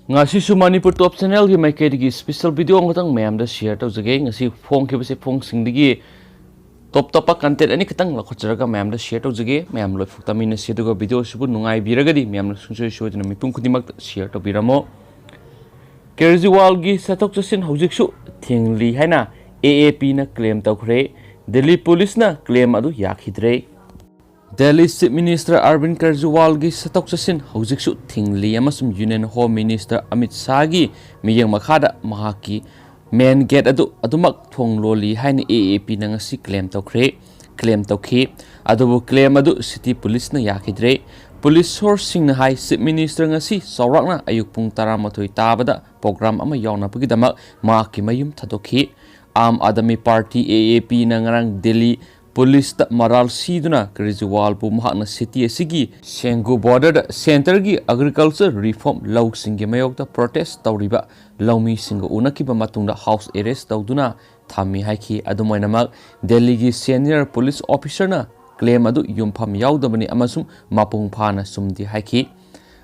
ngasi su Manipur top channel gi maike gi special video ngatang mayam da share to jage ngasi phone ke base phone sing digi top content ani kitang la khocharaga mayam da share to jage mayam loi phukta min se do video subu nungai biragadi mayam la sunsoi sojina mipum kudimak share to biramo Kejriwal gi satok chasin hojik su thingli haina AAP na claim tawkhre Delhi police na claim adu yakhidre Delhi Chief Minister Arvind Kejriwal gi satok chasin hojik su thingli amasum Union Home Minister Amit Shah gi miyang makhada mahaki main gate adumak thongloli haina AAP na ngasi claim tawkhi adubu claim adu city police na yakhidre Police source sing na hai Chief Minister ngasi sawrakna ayuk pung 12 tabada program ama yauna pagidamak mahaki mayum thadokhi Aam Adami Party AAP na ngarang Delhi Police ta maral siduna Kejriwal pu mahakna city asigi Sengu border center gi agriculture reform law singi mayok ta protest tawriba lawmi singa unakiba matungda house arrest tawduna thami haiki adumoinamak Delhi gi senior police officer na claim adu yumpham yaudabani amasum mapung phana sumdi haiki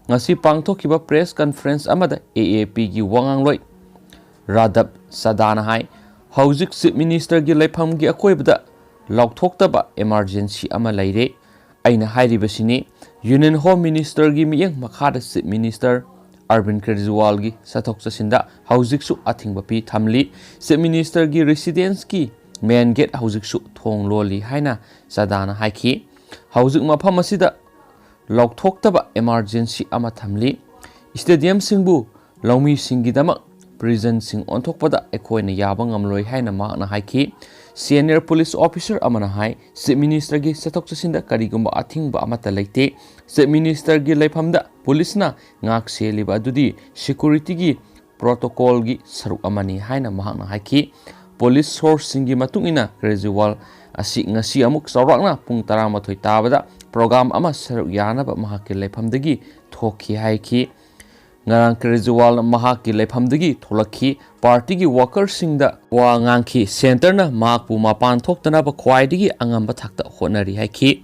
ngasi pangthokiba press conference amada AAP gi wangangloi Radab Sadana hai Hojik Chief Minister gi lepham gi akoibada laukthokta emergency ama leire aina hairibasini Union Home Minister gi miyang makhada Chief Minister Arvind Kejriwal gi sathok chasinda hojik su athingba pi Thamli Chief Minister gi residence ki main gate hojik su thong loli haina Sadana haiki hojik mafam asida laukthokta emergency ama Thamli stadium singbu lawmi singidama prison sing onthokpada ekoina yaba ngamloi haina mahna haiki senior police officer amana hai Chief Minister gi sathok chasinda karigumba athingba amata leite Chief Minister gi leiphamda police na ngak seliba adudi security gi protocol gi saruk amani haina mahna haiki police source singi matungina Kejriwal asi ngasi amuk sawrakna pung 12 tabada program ama saruk yanaba mahaki leiphamdagi thokhi haiki ngarang Kejriwal mahaki leiphamdagi tholakhi party gi workers singda wa ngangki center na mahakpu mapan thoktana ba khwaidigi angamba thakta honari haiki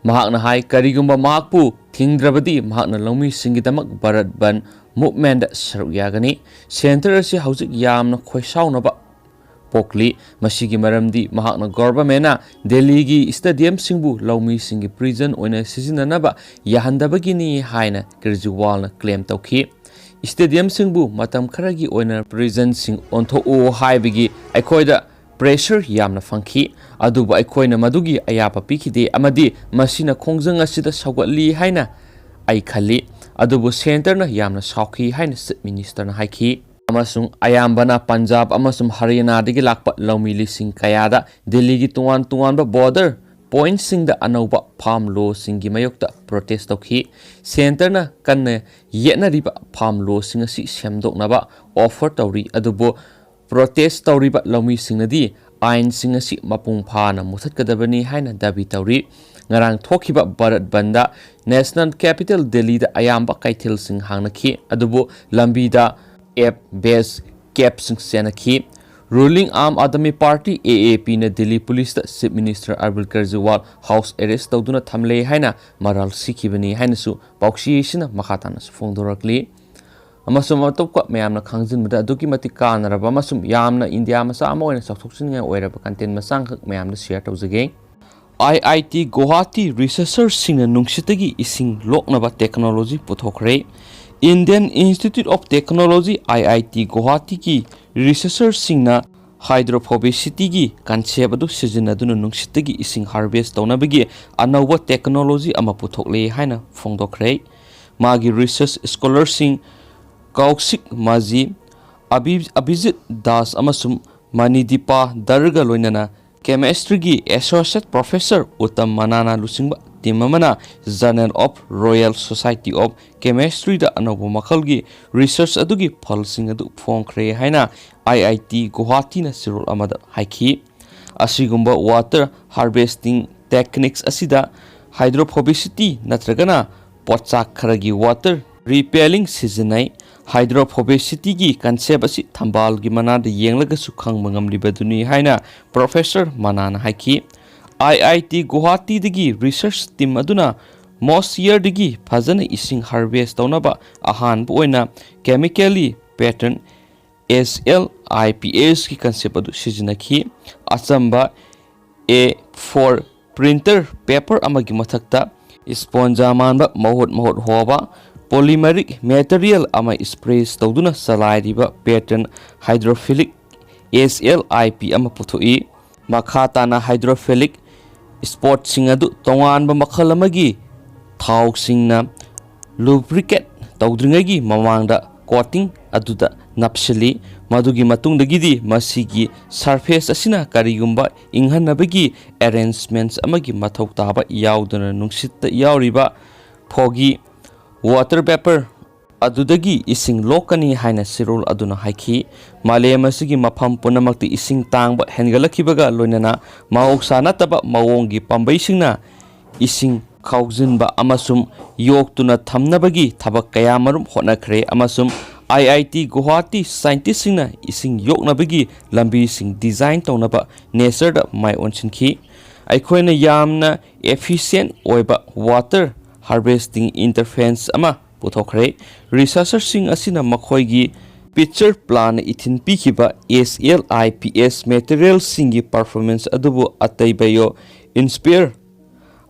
mahakna hai karigumba mahakpu thingdrabadi mahakna lawmi singidamak Bharat Ban movement saruk yagani center asi hojik yamna khoisaunaba pokli masigi maramdi mahakna government na Delhi gi stadium singbu lawmi singi prison oina sizinanaba yahandabagini haina Kejriwal na claim tawkhi stadium singbu matam kharagi oina prison sing ontho o haibigi aikoida pressure yamna fangki aduba aikoina madugi ayapa pikide amadi masina khongjang asida sawgatli haina ai khali adubu center na yamna saukhi haina Chief Minister na haiki amasung ayambana Punjab amasung Haryana digi lakpa lawmi lising kayada Delhi gi tuan ba border point singda anauba farm law singi mayokta protest tawkhi center na kanne yetna riba farm law singa si semdoknaba offer tawri adubo protest tawriba lawmi singnadi ain singa si mapung phana muthatkadabani haina dabi tawri ngarang thokiba Bharat Banda National Capital Delhi da ayamba kaithil sing hangnakhi adubo lambi da app base cap sing senakhi ruling Aam Adami Party AAP na Delhi Police da Chief Minister Arvind Kejriwal house arrest tawduna thamle haina maral sikhibani haina su pauksi sina makhatana fongdorakli amasum atopka mayamna khangjinbada aduki mati kanaraba amasum yamna India masa ama oina saktoksinga oiraba content masang mayamna share tawjage IIT Guwahati researchers singa nungsitagi ising loknaba technology puthokre Indian Institute of Technology IIT Guwahati ki researchers singna hydrophobicity gi concept adu sizinaduna nungsitagi ising harvest tawnabagi anauba technology ama puthokle haina fongdokre magi research scholars sing Kaushik Maji Abhijit Das amasum Manidipa Darga loinana chemistry gi associate professor Uttam Manana lusingba timamana Journal of Royal Society of Chemistry da anauba makhalgi research adugi phalsing adu phongkhre haina IIT Guwahati na sirol amada haiki asigumba water harvesting techniques asida hydrophobicity natragana pochak kharagi water repelling sizinai hydrophobicity gi concept asi thambal gi manada yenglaga su khangma ngamlibaduni haina Professor Manana haiki IIT Guwahati digi research team aduna most year digi phajana ising harvest tawnaba ahan bu oina chemically pattern SLIPS ki concept adu sijinakhi achamba A4 printer paper amagi mathakta sponge manba mahot hoba polymeric material ama sprays tawduna salairiba pattern hydrophilic SLIP ama puthoi makhatana hydrophilic sport singadu tonganba makhal amagi thau singna lubricate tawdringagi mamangda coating aduda napsili madugi matungdagidi masigi surface asina karigumba inghanabagi arrangements amagi mathau taba yauduna nungsitta yauriba foggy water vapor adudagi ising lokani haina sirul aduna haiki malem asigi mafam punamakti ising tangba hengalakibaga loinana maoksa nataba mawongi pambaisingna ising khaujinba amasum yoktuna thamnabagi thabak kaya marum honakhre amasum IIT Guwahati scientist singna ising yoknabagi lambi sing design tawnaba nature da mai onsinki aikoina yamna efficient oiba water harvesting interface ama puthokre researcher sing asina makhoigi picture plan ithin pikiba SLIPS material singi performance adubu ataibayo inspire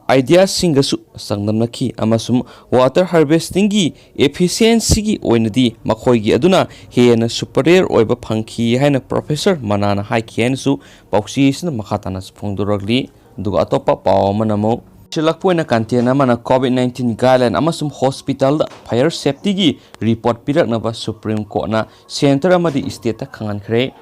idea singasu sangnamnaki amasum water harvesting gi efficiency gi oinadi makhoigi aduna hena superior oiba phangki haina professor manana haikhen su pausi sina makhatana phongduragli duga atopa pawamanamo chilakpoina kantena mana COVID-19 guideline amasum hospital da fire safety gi report piraknaba supreme court na center amadi state ta khangankhre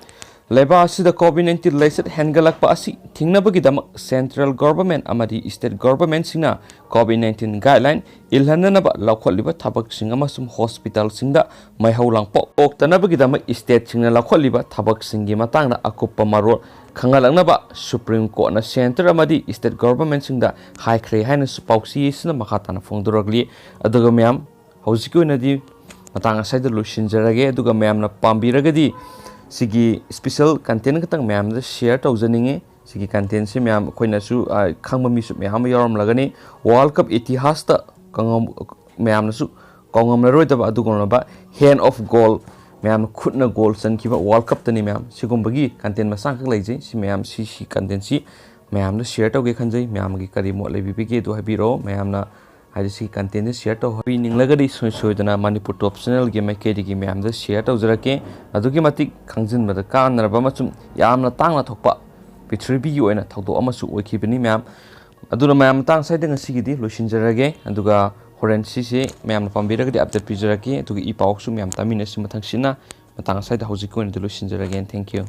leba asida COVID-19 layset hengalakpa asi thingnabagidam central government amadi state government singna COVID-19 guideline ilhananaba lakholiba thabak sing amasum hospital singda maihaulang oktanabagidam state singna lakholiba thabak singi matangna akuppa marol khangalangnaba supreme court na center amadi state government singda haikhre haina supauksi sina makhatana phongduragli aduga myam hojikoinadi matang asaida lusinjarage aduga myamna pambiragadi sigi special content katang myam da share tawjaninge sigi content se myam khoina su khangba mi su myam yaram lagani world cup itihas ta kangam myam su kongam la roi ta ba adugona ba hand of goal myam khutna goal san kiba world cup tani myam sigumbagi content ma sang khak leije si myam si content si myam da share tawge khanjai myam gi kari mo lebi bige do habiro myam na हाइसी content share तो हबी निंगलगदी सोइदना Manipur top channel गे मैकेडी गे मैम द शेयर तौजरके अदुगी मतिक खंजिनबद कानरबा मचुम यामना तांगना थोकपा पृथ्वी ओइना थौदो अमसु ओइखिबनी मैम अदुना मैम तांग साइड ngasiगidi लोसिनजरगे अदुगा होरेन सिसे मैम पाम्बिरगदी अपडेट पिजरके अदुगी इ पावसु मैम तामिनसि मथंगसिना मतंग साइड हौजिक ओइना लोसिनजरगे थैंक यू